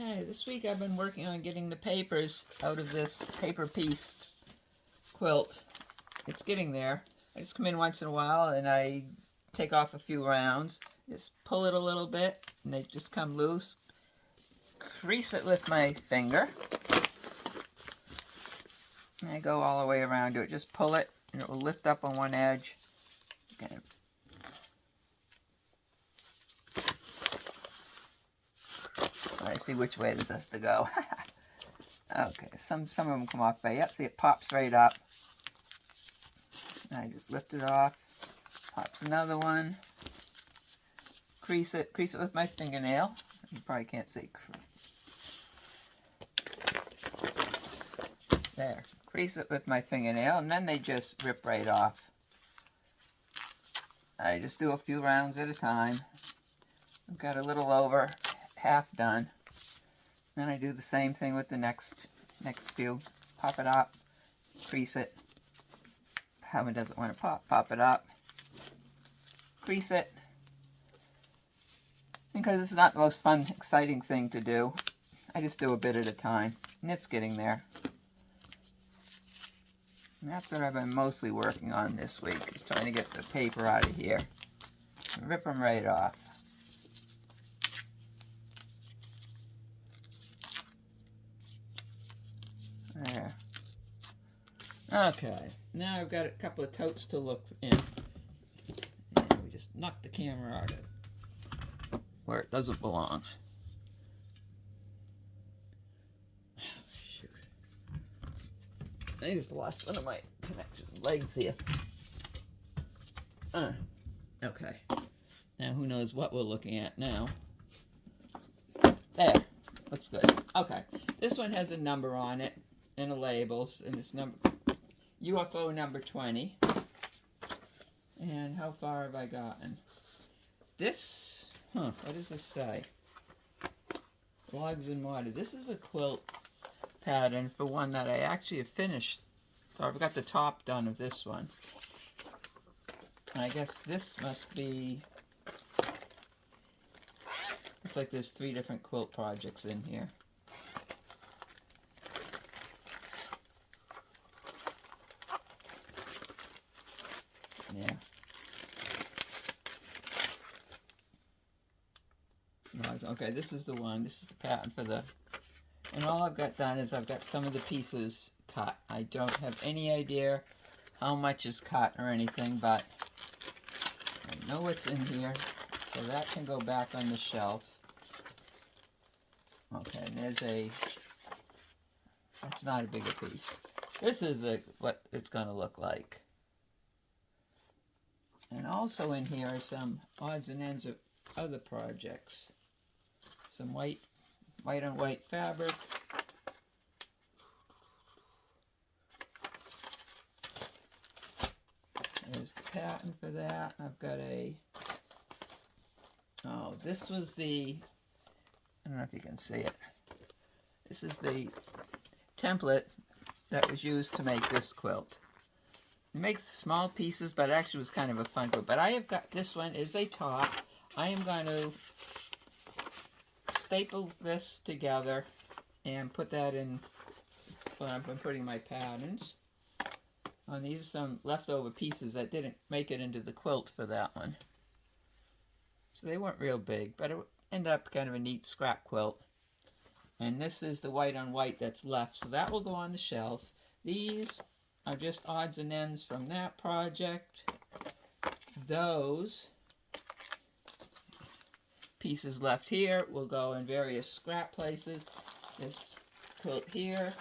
Okay, this week I've been working on getting the papers out of this paper pieced quilt. It's getting there. I just come in once in a while and I take off a few rounds, just pull it a little bit and they just come loose. Crease it with my finger. And I go all the way around to it. Just pull it and it will lift up on one edge. Okay. I see which way this has to go. Okay, some of them come off by, yep, see it pops right up. And I just lift it off, pops another one, crease it with my fingernail. You probably can't see. There, crease it with my fingernail, and then they just rip right off. I just do a few rounds at a time. I've got a little over half done. Then I do the same thing with the next few. Pop it up, crease it. How it doesn't want to pop it up. Crease it. Because it's not the most fun, exciting thing to do. I just do a bit at a time. And it's getting there. And that's what I've been mostly working on this week, is trying to get the paper out of here. Rip them right off. There. Okay, now I've got a couple of totes to look in. And we just knocked the camera out of where it doesn't belong. Oh, shoot. I just lost one of my connection legs here. Okay. Now who knows what we're looking at now. There. Looks good. Okay. This one has a number on it and a labels, and this number UFO number 20. And how far have I gotten? This, what does this say? Logs and water. This is a quilt pattern for one that I actually have finished. So I've got the top done of this one. And I guess this must be, it's like there's 3 different quilt projects in here. Yeah. Okay, this is the one. This is the pattern for the... And all I've got done is I've got some of the pieces cut. I don't have any idea how much is cut or anything, but I know what's in here. So that can go back on the shelf. Okay, and there's a... That's not a bigger piece. This is what it's going to look like. And also in here are some odds and ends of other projects. Some white on white fabric. There's the pattern for that. I've got a... Oh, this was the... I don't know if you can see it. This is the template that was used to make this quilt. It makes small pieces, but it actually was kind of a fun quilt. But I have got, this one is a top. I am going to staple this together and put that in when I'm putting my patterns. These are some leftover pieces that didn't make it into the quilt for that one. So they weren't real big, but it ended up kind of a neat scrap quilt. And this is the white on white that's left, so that will go on the shelf. These are just odds and ends from that project. Those pieces left here will go in various scrap places. This quilt here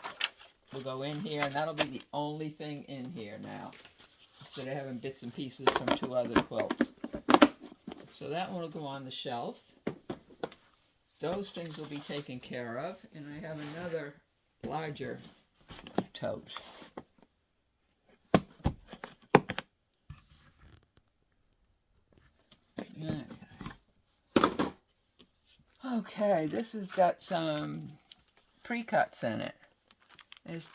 will go in here, and that'll be the only thing in here now, instead of having bits and pieces from 2 other quilts. So that one will go on the shelf. Those things will be taken care of, and I have another larger tote. Okay, this has got some pre-cuts in it. There's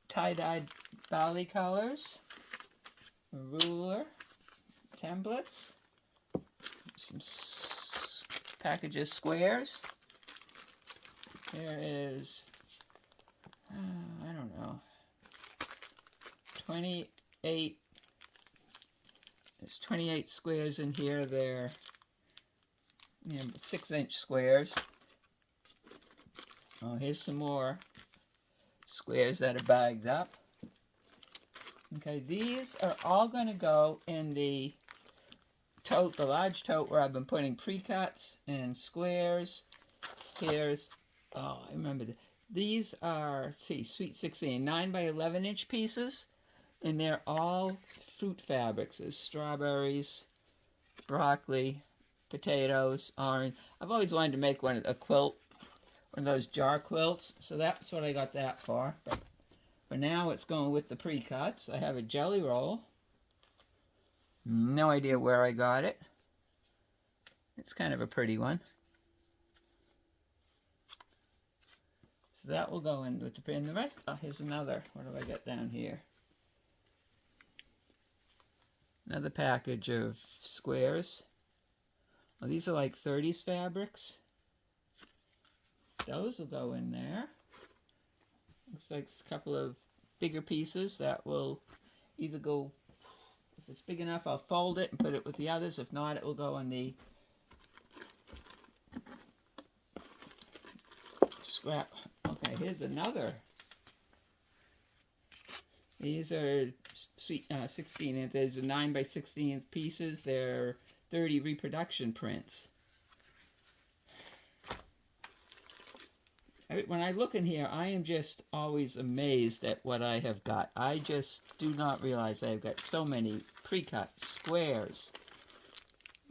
tie-dyed valley colors, a ruler, templates, some packages squares, there is, I don't know, 28, there's 28 squares in here. They're 6-inch squares. Oh, here's some more squares that are bagged up. Okay, these are all going to go in the tote, the large tote where I've been putting pre-cuts and squares. Here's, oh, I remember these are, let's see, Sweet 16, 9 by 11 inch pieces, and they're all fruit fabrics. There's strawberries, broccoli, potatoes, orange. I've always wanted to make a quilt, one of those jar quilts, so that's what I got that for. But for now, it's going with the pre-cuts. I have a jelly roll. No idea where I got it. It's kind of a pretty one. So that will go in with the pin. The rest, oh, here's another. What do I got down here? Another package of squares. Oh, these are like 30s fabrics. Those will go in there. Looks like a couple of bigger pieces that will either go, if it's big enough, I'll fold it and put it with the others. If not, it will go in the scrap. Okay, here's another. These are sweet 16 inch. There's a 9 by 16 pieces. They're 30 reproduction prints. When I look in here, I am just always amazed at what I have got. I just do not realize I've got so many pre-cut squares.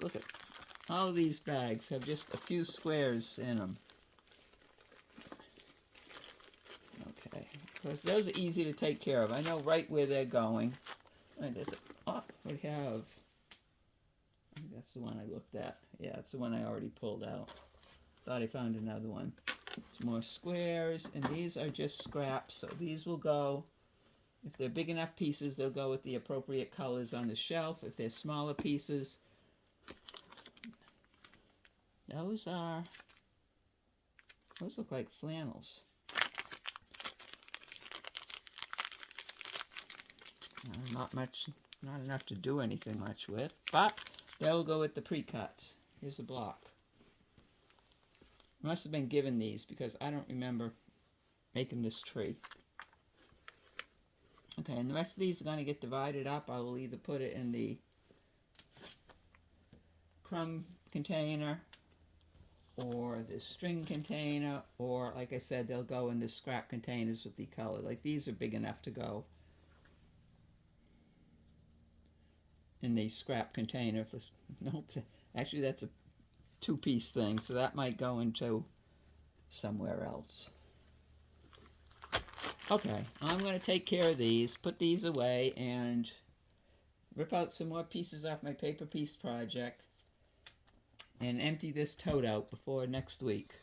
Look at all of these bags have just a few squares in them. Okay, because those are easy to take care of. I know right where they're going. And there's we have. I think that's the one I looked at. Yeah, that's the one I already pulled out. Thought I found another one. Some more squares, and these are just scraps, so these will go, if they're big enough pieces, they'll go with the appropriate colors on the shelf. If they're smaller pieces, those look like flannels. Not enough to do anything much with, but they'll go with the pre-cuts. Here's a block. I must have been given these because I don't remember making this tree. Okay, and the rest of these are going to get divided up. I will either put it in the crumb container or the string container, or like I said, they'll go in the scrap containers with the color. Like these are big enough to go in the scrap container. Nope, actually that's a two-piece thing, so that might go into somewhere else. Okay, I'm going to take care of these, put these away, and rip out some more pieces off my paper piece project and empty this tote out before next week.